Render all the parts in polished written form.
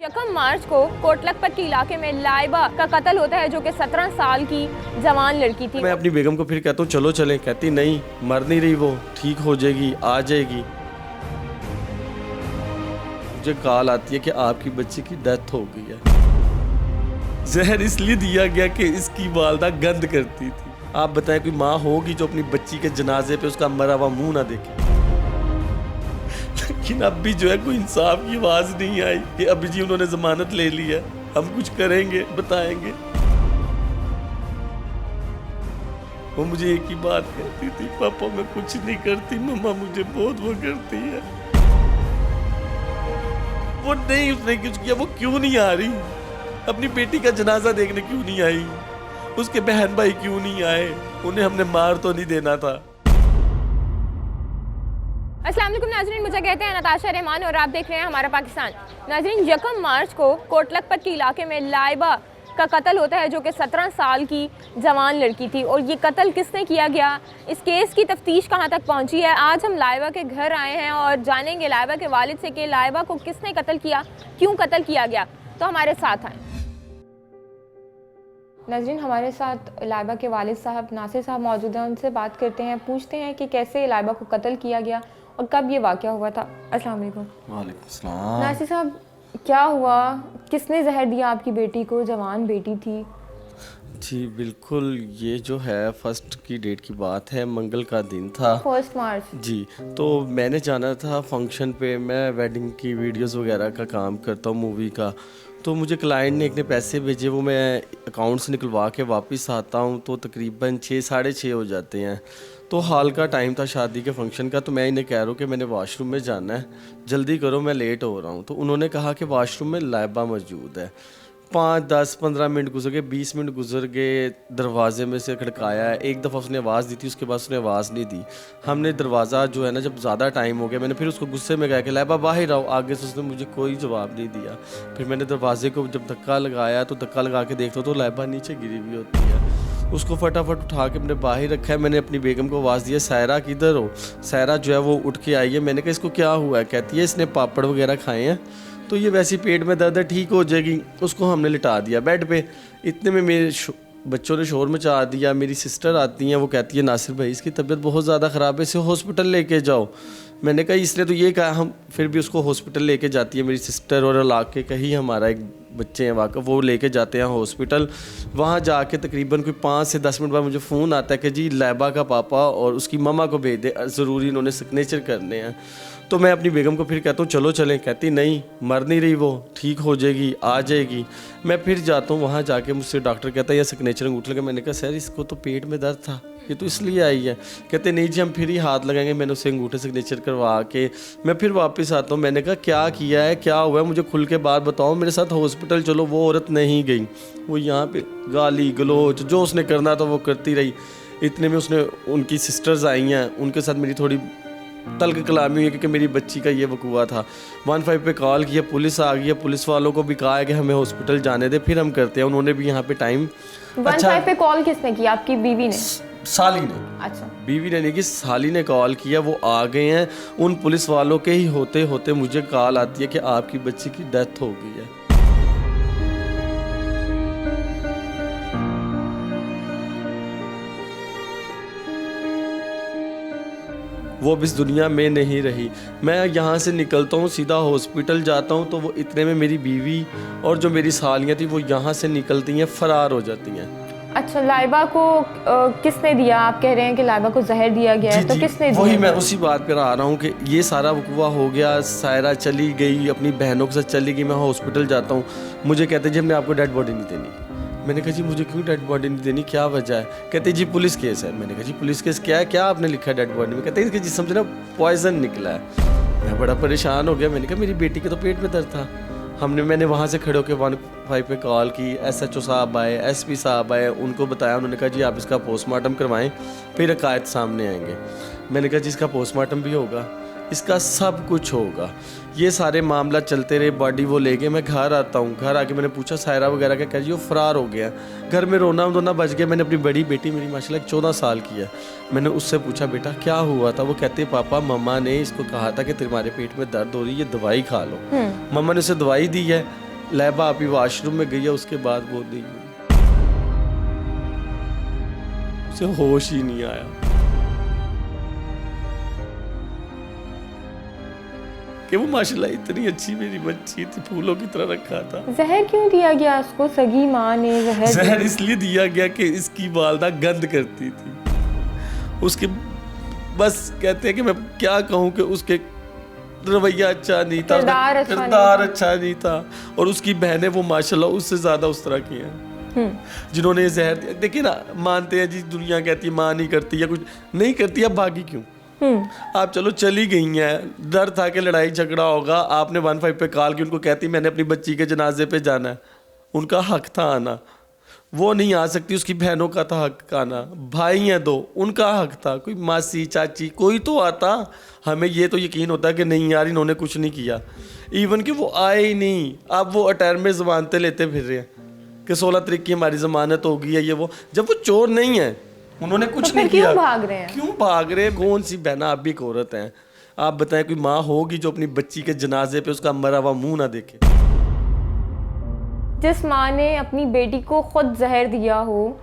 यकम मार्च को कोट लखपत के इलाके में लाइबा का कत्ल होता है, जो कि 17 साल की जवान लड़की थी। मैं अपनी बेगम को फिर कहता हूँ चलो चलें, कहती नहीं, मर नहीं रही, वो ठीक हो जाएगी, आ जाएगी। मुझे कॉल आती है कि आपकी बच्ची की डेथ हो गई है। जहर इसलिए दिया गया कि इसकी वालदा गंद करती थी। आप बताएं कोई माँ होगी जो अपनी बच्ची के जनाजे पे उसका मरा हुआ मुंह ना देखे। लेकिन अब भी जो है कोई इंसाफ की आवाज नहीं आई कि अभी जी उन्होंने जमानत ले ली है, हम कुछ करेंगे, बताएंगे। वो मुझे एक ही बात कहती थी, पापा मैं कुछ नहीं करती, मम्मा मुझे बहुत वो करती है। वो नहीं, उसने कुछ किया, वो क्यों नहीं आ रही? अपनी बेटी का जनाजा देखने क्यों नहीं आई? उसके बहन भाई क्यों नहीं आए? उन्हें हमने मार तो नहीं देना था। अस्सलाम वालेकुम नाज़रीन, मुझे कहते हैं नताशा रहमान और आप देख रहे हैं हमारा पाकिस्तान। नाज़रीन, यकम मार्च को कोट लखपत के इलाके में लाइबा का कत्ल होता है, जो कि 17 साल की जवान लड़की थी। और ये कत्ल किसने किया गया, इस केस की तफ्तीश कहाँ तक पहुँची है, आज हम लाइबा के घर आए हैं और जानेंगे लाइबा के वालिद से कि लाइबा को किसने कत्ल किया, क्यों कत्ल किया गया। तो हमारे साथ आएँ। नाज़रीन, हमारे साथ लाइबा के वालिद साहब नासिर साहब मौजूद हैं, उनसे बात करते हैं, पूछते हैं कि कैसे लाइबा को कत्ल किया गया और कब ये वाक़या हुआ था। अस्सलाम वालेकुम। वालेकुम सलाम। नासिर साहब, क्या हुआ, किसने जहर दिया आपकी बेटी को, जवान बेटी थी? जी बिल्कुल, ये जो है फर्स्ट की डेट की बात है, मंगल का दिन था, 1 मार्च। जी। तो मैंने जाना था फंक्शन पे, मैं वेडिंग की वीडियोस वगैरह का काम करता हूँ, मूवी का। तो मुझे क्लाइंट ने एक ने पैसे भेजे, वो मैं अकाउंट से निकलवा के वापस आता हूँ तो तकरीबन 6 साढ़े 6 हो जाते हैं। तो हाल का टाइम था शादी के फंक्शन का। तो मैं इन्हें कह रहा हूँ कि मैंने वाशरूम में जाना है, जल्दी करो मैं लेट हो रहा हूँ। तो उन्होंने कहा कि वाशरूम में लाइबा मौजूद है। 5 10 15 मिनट गुजर गए, 20 मिनट गुजर गए, दरवाजे में से खड़काया। एक दफ़ा उसने आवाज़ दी थी, उसके बाद उसने आवाज़ नहीं दी। हमने दरवाज़ा जो है ना, जब ज़्यादा टाइम हो गया, मैंने फिर उसको गुस्से में कहा कि लाइबा बाहर आओ। आगे से उसने मुझे कोई जवाब नहीं दिया। फिर मैंने दरवाजे को जब धक्का लगाया तो धक्का लगा के देखता तो लाइबा नीचे गिरी हुई होती है। उसको फटाफट उठा के मैंने बाहर रखा है। मैंने अपनी बेगम को आवाज़ दिया, सायरा किधर हो? सायरा जो है वो उठ के आई है। मैंने कहा इसको क्या हुआ है? कहती है इसने पापड़ वगैरह खाए हैं तो ये वैसे पेट में दर्द है, ठीक हो जाएगी। उसको हमने लिटा दिया बेड पे। इतने में मेरे बच्चों ने शोर मचा दिया। मेरी सिस्टर आती हैं, वो कहती है नासिर भाई इसकी तबीयत बहुत ज़्यादा ख़राब है, इसे हॉस्पिटल लेके जाओ। मैंने कहा इसलिए तो ये कहा, हम फिर भी उसको हॉस्पिटल लेके जाती है मेरी सिस्टर, और इलाके का ही हमारा एक बच्चे हैं वाकफ, वो लेके जाते हैं हॉस्पिटल। वहाँ जाके तकरीबन कोई 5 से 10 मिनट बाद मुझे फ़ोन आता है कि जी लाइबा का पापा और उसकी मम्मा को भेज दे, ज़रूरी इन्होंने सिग्नेचर करने हैं। तो मैं अपनी बेगम को फिर कहता हूँ चलो चलें, कहती नहीं, मर नहीं रही, वो ठीक हो जाएगी, आ जाएगी। मैं फिर जाता हूँ, वहाँ जाके मुझसे डॉक्टर कहता है यह सिग्नेचर अंगूठा लगा। मैंने कहा सर इसको तो पेट में दर्द था, ये तो इसलिए आई है। कहते नहीं जी हम फिर ही हाथ लगाएंगे। मैंने उससे अंगूठे सिग्नेचर करवा के मैं फिर वापस आता हूँ। मैंने कहा क्या किया है, क्या हुआ है, मुझे खुल के बात बताओ, मेरे साथ हॉस्पिटल चलो। वो औरत नहीं गई, वो यहाँ पे गाली गलोच जो उसने करना था वो करती रही। इतने में उसने उनकी सिस्टर्स आई हैं, उनके साथ मेरी थोड़ी तल्ख कलामी हुई क्योंकि मेरी बच्ची का ये वकूआ था। 15 पे कॉल किया, पुलिस आ गई है। पुलिस वालों को भी कहा है कि हमें हॉस्पिटल जाने दे, फिर हम करते हैं। उन्होंने भी यहाँ पे टाइम 15 पे कॉल किसने किया, आपकी बीवी ने? साली ने। अच्छा, बीवी ने नहीं की, साली ने कॉल किया, वो आ गए हैं। उन पुलिस वालों के ही होते होते मुझे कॉल आती है कि आपकी बच्ची की डेथ हो गई है। वो अब इस दुनिया में नहीं रही। मैं यहाँ से निकलता हूँ, सीधा हॉस्पिटल जाता हूँ तो वो इतने में मेरी बीवी और जो मेरी सालियाँ थी वो यहाँ से निकलती हैं, फ़रार हो जाती हैं। अच्छा, लाइबा को किसने दिया? आप कह रहे हैं कि लाइबा को जहर दिया गया है, तो किसने दिया? वही मैं उसी बात पर आ रहा हूँ कि ये सारा वकूआ हो गया। सायरा चली गई, अपनी बहनों के साथ चली गई। मैं हॉस्पिटल जाता हूँ, मुझे कहते जी हमने आपको डेड बॉडी नहीं देनी। मैंने कहा जी मुझे क्यों डेड बॉडी नहीं देनी, क्या वजह है? कहते जी पुलिस केस है। मैंने कहा जी पुलिस केस क्या है, क्या आपने लिखा है डेड बॉडी में? कहते इसके जिस्म से ना पॉइजन निकला है। मैं बड़ा परेशान हो गया। मैंने कहा मेरी बेटी के तो पेट में दर्द था। मैंने वहाँ से खड़े होकर 15 पे कॉल की। SHO साहब आए, SP साहब आए, उनको बताया। उन्होंने कहा जी आप इसका पोस्टमार्टम करवाएं, फिर हकायत सामने आएंगे। मैंने कहा जी इसका पोस्टमार्टम भी होगा, इसका सब कुछ होगा। ये सारे मामला चलते रहे, बॉडी वो ले गए। मैं घर आता हूँ, घर आके मैंने पूछा सायरा वगैरह क्या कह जी, वो फ़रार हो गया। घर में रोना धोना बच गया। मैंने अपनी बड़ी बेटी, मेरी माशाल्लाह 14 साल की है, मैंने उससे पूछा बेटा क्या हुआ था? वो कहते पापा मम्मा ने इसको कहा था कि तुम्हारे पेट में दर्द हो रही है, ये दवाई खा लो। मम्मा ने उसे दवाई दी है, लैबा अभी वॉशरूम में गई है, उसके बाद वो नहीं हुई, उसे होश ही नहीं आया कि वो माशाल्लाह इतनी अच्छी मेरी बच्ची थी, फूलों की तरह रखा था। जहर क्यों दिया गया उसको? सगी माँ ने जहर इसलिए दिया गया कि इसकी वालदा गंद करती थी, उसके बस कहते हैं कि मैं क्या कहूँ कि उसके रवैया अच्छा नहीं था, किरदार अच्छा नहीं था, और उसकी बहनें वो माशाल्लाह उससे ज्यादा उस तरह की हैं जिन्होंने ये जहर दिया। देखिए ना, मानते हैं जी, दुनिया कहती है माँ नहीं करती या कुछ नहीं करती, अब भागी क्यों? आप चलो चली गई हैं, डर था कि लड़ाई झगड़ा होगा, आपने 15 पे कॉल की, उनको कहती मैंने अपनी बच्ची के जनाजे पे जाना है, उनका हक था आना, वो नहीं आ सकती, उसकी बहनों का था हक आना, भाई हैं 2, उनका हक था, कोई मासी चाची कोई तो आता, हमें ये तो यकीन होता है कि नहीं यार इन्होंने कुछ नहीं किया, इवन कि वो आए ही नहीं। अब वो अटैर में जमानतें लेते फिर रहे हैं कि 16 तारीख की हमारी जमानत होगी है, ये वो, जब वो चोर नहीं है, उन्होंने कुछ नहीं किया, क्यों भाग रहे हैं? क्यों भाग रहे हैं? कौन सी बहना, आप भी एक औरत हैं, आप बताएं कोई माँ होगी जो अपनी बच्ची के जनाजे पे उसका मरा हुआ मुंह ना देखे? जिस माँ ने अपनी बेटी को खुद जहर दिया हो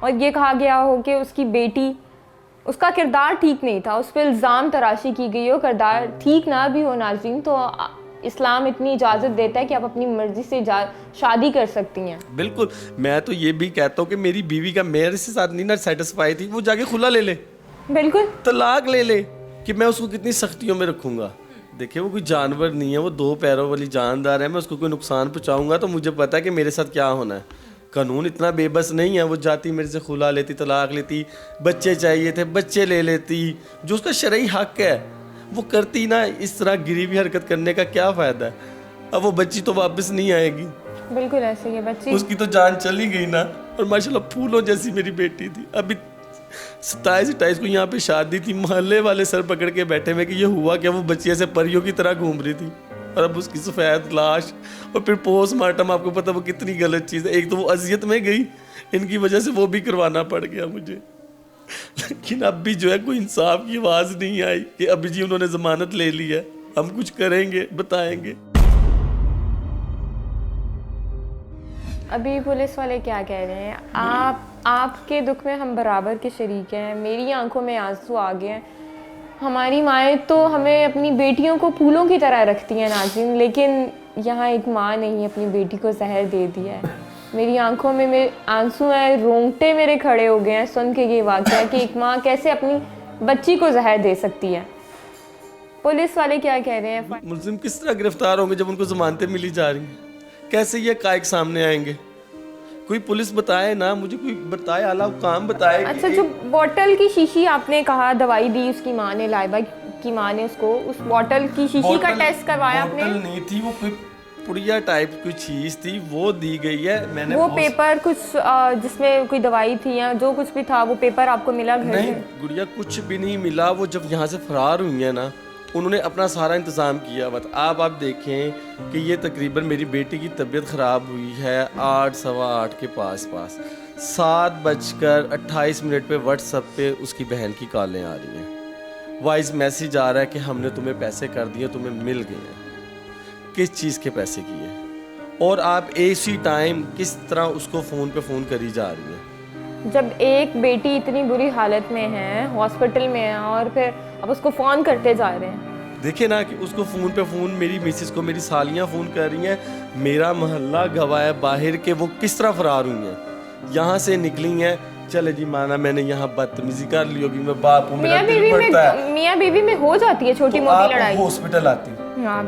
और ये कहा गया हो कि उसकी बेटी, उसका किरदार ठीक नहीं था, उस पर इल्ज़ाम तराशी की गई हो, किरदार ठीक ना भी हो नाज़रीन, तो इस्लाम इतनी इजाज़त देता है कि आप अपनी मर्ज़ी से शादी कर सकती हैं। बिल्कुल, मैं तो ये भी कहता हूँ कि मेरी बीवी का मेरे से साथ नहीं ना सेटिस्फाई थी, वो जाके खुला ले ले, बिल्कुल तलाक ले ले, कि मैं उसको कितनी सख्तियों में रखूँगा। देखिए वो कोई जानवर नहीं है, वो 2 पैरों वाली जानदार है, मैं उसको कोई नुकसान पहुँचाऊँगा तो मुझे पता है कि मेरे साथ क्या होना है। कानून इतना बेबस नहीं है, वो जाती मेरे से खुला लेती, तलाक लेती, बच्चे चाहिए थे बच्चे ले लेती, जो उसका शरई हक है वो करती ना। इस तरह गिरी हुई हरकत करने का क्या फ़ायदा है? अब वो बच्ची तो वापस नहीं आएगी। बिल्कुल ऐसे ही है, बच्ची उसकी तो जान चली गई ना। और माशाल्लाह फूलों जैसी मेरी बेटी थी। अभी 27-28 को यहाँ पे शादी थी, मोहल्ले वाले सर पकड़ के बैठे हुए कि ये हुआ क्या, वो बच्ची ऐसे परियों की तरह घूम रही थी, और अब उसकी सफ़ेद लाश, और फिर पोस्टमार्टम, आपको पता वो कितनी गलत चीज़ है। एक तो वो अजियत में गई, इनकी वजह से वो भी करवाना पड़ गया मुझे। लेकिन अब भी जो है कोई इंसाफ की आवाज़ नहीं आई कि अभी जी उन्होंने जमानत ले ली है, हम कुछ करेंगे, बताएंगे। अभी पुलिस वाले क्या कह रहे हैं? आपके दुख में हम बराबर के शरीक हैं। मेरी आंखों में आंसू आ गए हैं। हमारी माएँ तो हमें अपनी बेटियों को फूलों की तरह रखती हैं नाज़रीन, लेकिन यहाँ एक माँ ने ही अपनी बेटी को जहर दे दिया है। मेरी आंखों में मेरे आंसू हैं, रोंगटे मेरे खड़े हो गए हैं सुन के ये वाक़या कि एक माँ कैसे अपनी बच्ची को जहर दे सकती है। पुलिस वाले क्या कह रहे हैं? मुल्जिम किस तरह गिरफ्तार होंगे जब उनको जमानतें मिली जा रही हैं? कैसे ये कायक सामने आएंगे? कोई पुलिस बताए ना, मुझे कोई बताए, आला हुकाम बताए। अच्छा, जो बोतल की शीशी आपने कहा दवाई दी उसकी माँ ने, लाइबा की माँ ने उसको, उस बोतल की शीशी का टेस्ट करवाया आपने? बोतल नहीं थी वो, कोई पुड़िया टाइप की चीज़ थी, वो दी गई है। मैंने वो पेपर कुछ जिसमें कोई दवाई थी या जो कुछ भी था, वो पेपर आपको मिला घर नहीं से? गुड़िया कुछ भी नहीं मिला। वो जब यहाँ से फरार हुई है ना, उन्होंने अपना सारा इंतज़ाम किया। बट आप देखें कि ये तकरीबन मेरी बेटी की तबीयत ख़राब हुई है 8 सवा 8 के पास 7:28 पे व्हाट्सएप पे उसकी बहन की कॉलें आ रही हैं, वॉइस मैसेज आ रहा है कि हमने तुम्हें पैसे कर दिए, तुम्हें मिल गए हैं। किस चीज़ के पैसे किए? और आप इसी टाइम किस तरह उसको फ़ोन करी जा रही है? जब एक बेटी इतनी बुरी हालत में है, हॉस्पिटल में है, और फिर अब उसको फ़ोन करते जा रहे हैं। देखिए ना कि उसको फ़ोन मेरी मिसेस को मेरी सालियाँ फ़ोन कर रही हैं, मेरा मोहल्ला गवाह है बाहर के वो किस तरह फरार हुई हैं, यहाँ से निकली हैं। चले जी माना मैंने यहाँ बदतमीजी कर ली होगी, मैं बाप हूँ, मेरा दिल बढ़ता है। मियाँ बीवी में हो जाती है छोटी मोटी लड़ाई। हॉस्पिटल आती,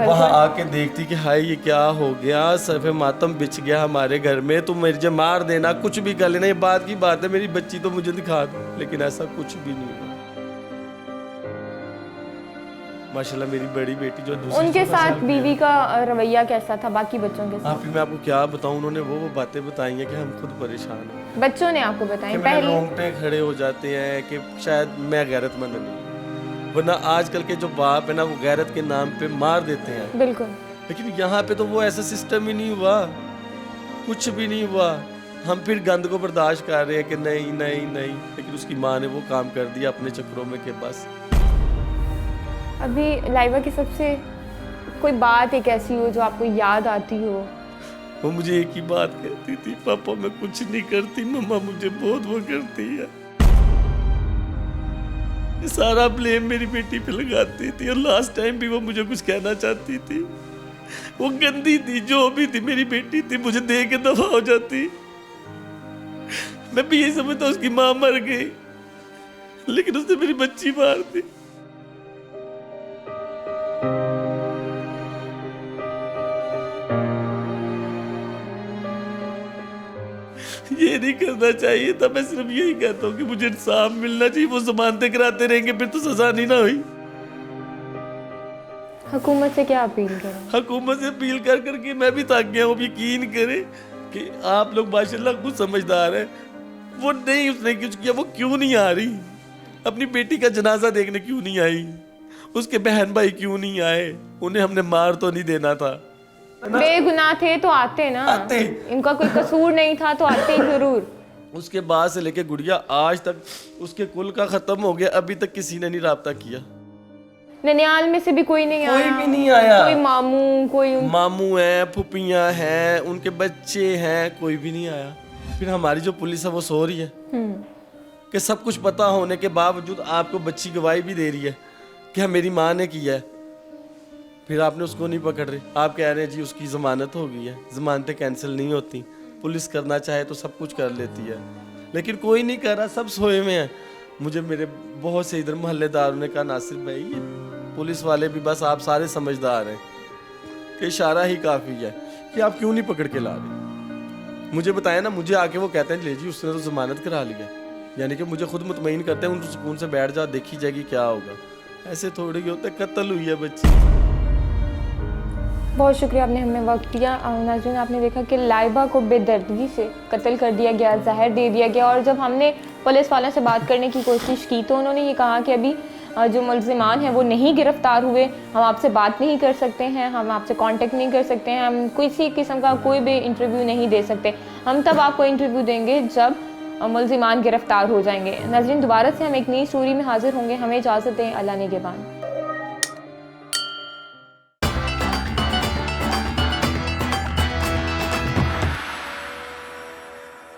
वहाँ आके देखती कि हाय ये क्या हो गया, सफ़े मातम बिछ गया हमारे घर में, तुम मुझे मार देना, कुछ भी कर लेना, ये बात की बात है, मेरी बच्ची तो मुझे दिखा दो। लेकिन ऐसा कुछ भी नहीं हुआ। माशाल्लाह मेरी बड़ी बेटी जो उनके साथ बीवी का रवैया कैसा था बाकी बच्चों के साथ? मैं आपको क्या बताऊं, उन्होंने वो बातें बताई हैं कि हम खुद परेशान हैं। बच्चों ने आपको बताई? पहले रोंगटे खड़े हो जाते हैं कि शायद मैं गैरतमंद नहीं, वरना आजकल के जो बाप है ना वो गैरत के नाम पे मार देते हैं। बिल्कुल। लेकिन यहाँ पे तो वो ऐसा सिस्टम ही नहीं हुआ, कुछ भी नहीं हुआ। हम फिर गंद को बर्दाश्त कर रहे हैं कि नहीं नहीं नहीं, लेकिन उसकी माँ ने वो काम कर दिया अपने चक्रों में कि बस। अभी लाइबा की सबसे कोई बात एक ऐसी हो जो आपको याद आती हो? वो मुझे एक ही बात कहती थी, पापा मैं कुछ नहीं करती, मम्मा मुझे बहुत वो करती है। सारा ब्लेम मेरी बेटी पे लगाती थी और लास्ट टाइम भी वो मुझे कुछ कहना चाहती थी। वो गंदी थी, जो भी थी मेरी बेटी थी, मुझे देख के दफा हो जाती। मैं भी यही समझता उसकी माँ मर गई, लेकिन उसने मेरी बच्ची मार दी। ये नहीं करना चाहिए था। मैं सिर्फ यही कहता हूँ कि मुझे इंसाफ मिलना चाहिए। वो जमानतें कराते रहेंगे फिर तो सजा नहीं ना हुई। हुकूमत से क्या अपील करें? हुकूमत से अपील कर करके मैं भी थक गया हूँ। अब यकीन करें कि आप लोग माशाल्लाह कुछ समझदार हैं। वो नहीं, उसने कुछ किया, वो क्यों नहीं आ रही? अपनी बेटी का जनाजा देखने क्यों नहीं आई? उसके बहन भाई क्यों नहीं आए? उन्हें हमने मार तो नहीं देना था। बेगुनाह थे तो आते ना, आते। इनका कोई कसूर नहीं था तो आते ही जरूर। उसके बाद से लेके गुड़िया आज तक उसके कुल का खत्म हो गया, अभी तक किसी ने नहीं राब्ता किया। ननियाल में से भी कोई नहीं आया? कोई भी नहीं आया। कोई मामू, कोई मामू हैं, फुपियां हैं, उनके बच्चे हैं, कोई भी नहीं आया। फिर हमारी जो पुलिस है वो सो रही है कि सब कुछ पता होने के बावजूद आपको बच्ची गवाही भी दे रही है कि हाँ मेरी माँ ने किया है, फिर आपने उसको नहीं पकड़ रहे। आप कह रहे हैं जी उसकी जमानत हो गई है। जमानतें कैंसिल नहीं होती, पुलिस करना चाहे तो सब कुछ कर लेती है, लेकिन कोई नहीं कर रहा, सब सोए में है। मुझे मेरे बहुत से इधर मोहल्लेदारों ने कहा नासिर भाई ये पुलिस वाले भी बस आप सारे समझदार हैं कि इशारा ही काफ़ी है कि आप क्यों नहीं पकड़ के ला रहे। मुझे बताया ना, मुझे आके वो कहते हैं ले जी उसने तो जमानत करा ली है, यानी कि मुझे खुद मुतमईन करते हैं, उन सुकून से बैठ जाओ देखी जाएगी क्या होगा। ऐसे थोड़ी ही होता, कत्ल हुई है बच्ची। बहुत शुक्रिया आपने हमें वक्त दिया। नाज़रीन आपने देखा कि लाइबा को बेदर्दगी से कत्ल कर दिया गया, जहर दे दिया गया। और जब हमने पुलिस वालों से बात करने की कोशिश की तो उन्होंने ये कहा कि अभी जो मुल्ज़िमान हैं वो नहीं गिरफ़्तार हुए, हम आपसे बात नहीं कर सकते हैं, हम आपसे कांटेक्ट नहीं कर सकते हैं, हम किसी किस्म का कोई भी इंटरव्यू नहीं दे सकते। हम तब आपको इंटरव्यू देंगे जब मुल्ज़िमान गिरफ़्तार हो जाएंगे। नाज़रीन दोबारा से हम एक नई स्टोरी में हाज़िर होंगे। हमें इजाज़त दें। अल्लाह निगहबान।